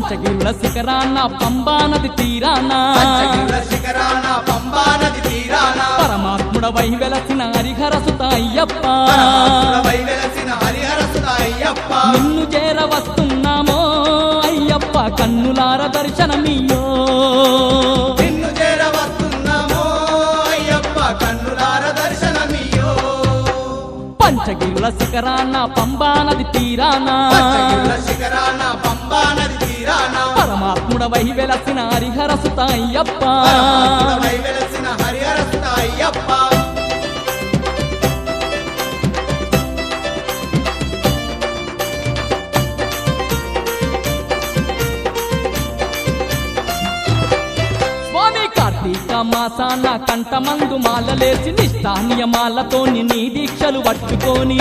పంచగిరుల శిఖరాన పంబా నది తీరాన పరమాత్ముడవై వెలసిన హరిహరసుత అయ్యప్ప నిన్ను చేర వస్తున్నామో అయ్యప్ప కన్నులార దర్శనమియ్యో పంచగిరుల శిఖరాన పంబా నది తీరాన పరమాత్ముడవై వెలసిన హరిహరసుత అయ్యప్ప కార్తీక మాసాన కంఠమందు మాలలేసి నిష్ఠానియమాలతోని నీ దీక్షలు పట్టుకొని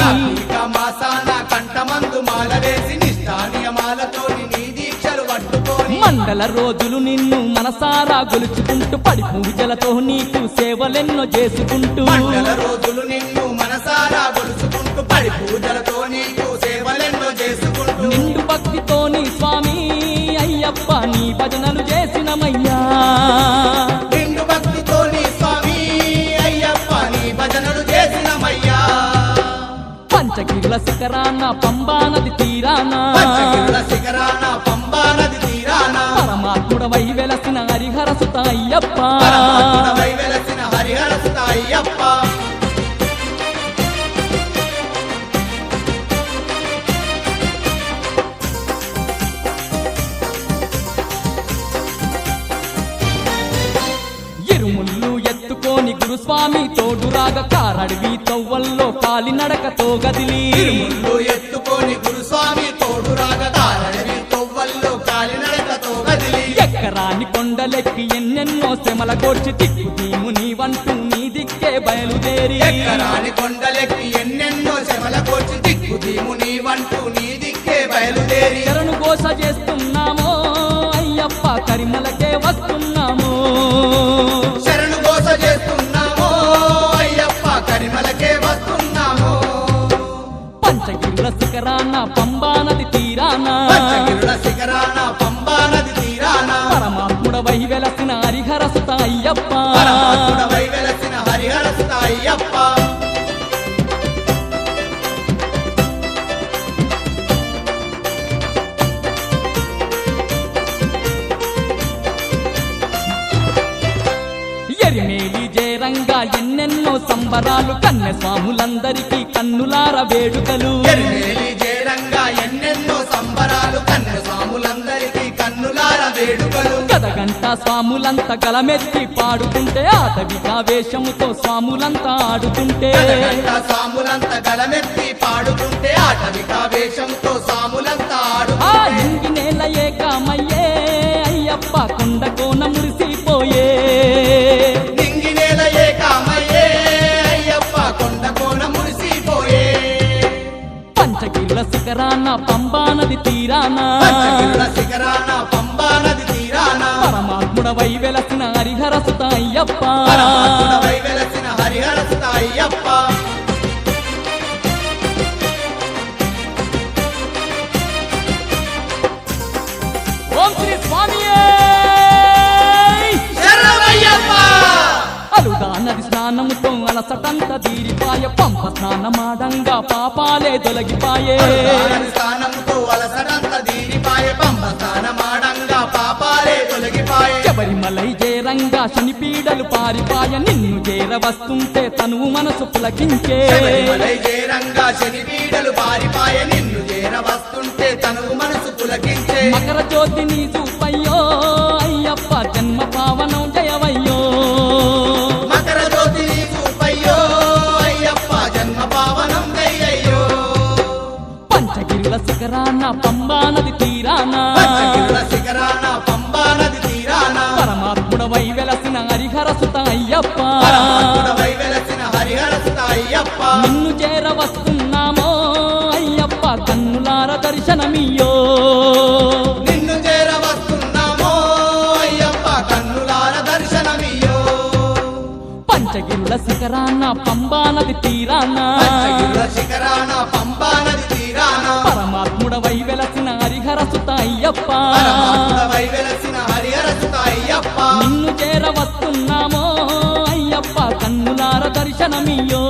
మండల రోజులు నిన్ను మనసారా గొలుచుకుంటూ పడి పూజలతో నీకు సేవలెన్నో చేసుకుంటూ నిండు భక్తితోని స్వామి అయ్యప్ప నీ భజనలు చేసినమయ్యా పంచగిరుల శిఖరాన పంబా నది తీరాన పరమాత్ముడవై వెలసిన హరిహరసుత అయ్యప్ప ఇరుముళ్ళు ఎత్తుకోని గురుస్వామి తోడురాగ కారడివి తొవ్వల్లో కాలినడకతో గదిలి ఎక్కరాని కొండలెక్కి ఎన్నెన్నో శ్రమల కోర్చి దిక్కు దీము నీవంటూ నీ దిక్కే బయలుదేరి శరణు ఘోష చేస్తున్నామో అయ్యప్ప కరిమలకే వస్తున్నామో పంచగిరుల శిఖరాన పంబా నది తీరాన పరమాత్ముడవై వెలసిన హరిహరసుత అయ్యప్ప ఎరిమేలి జయరంగా ఎన్నెన్నో సంబరాలు కన్నె స్వాములందరికీ కన్నులార వేడుకలు గదగంట స్వాములంతా గలమెత్తి పాడుతుంటే ఆటవిక వేషముతో స్వాములంతా ఆడుతుంటే ఆ ఇంగి నేల ఏకామయ్యే అయ్యప్ప కొండ కోన మురిసిపోయే పంచగిరుల శిఖరాన పంబా నది తీరాన పరమాత్ముడవై వెలసిన హరిహరసుత అయ్యప్ప ఓం శ్రీ స్వామియే అలుదా నది స్నానముతో అలసటంత తీరిపాయ పంప స్నానమాడంగా పాపాలే తొలగిపాయే శబరిమలై జయరంగా శని పీడలు పారిపాయ నిన్ను చేర వస్తుంటే తనువు మనసు పులకించే మకర జ్యోతిని చూపయ్యో అయ్యప్ప జన్మ పావనం జయవయ్యో పంచగిరుల శిఖరాన పంబా నది తీరాన పరమాత్ముడవై వెలసిన హరిహరసుత అయ్యప్ప నిన్ను చేర వస్తున్నామో అయ్యప్ప కన్నులార దర్శనమియ్యో పంచగిరుల శిఖరాన పంబా నది తీరాన పరమాత్ముడవై వెలసిన హరిహరసుత అయ్యప్ప అయ్యప్ప పరమాత్ముడవై వెలసిన హరిహర సుత అయ్యప్ప నిన్ను చేర వస్తున్నామో అయ్యప్ప కన్నులార దర్శనమియ్యో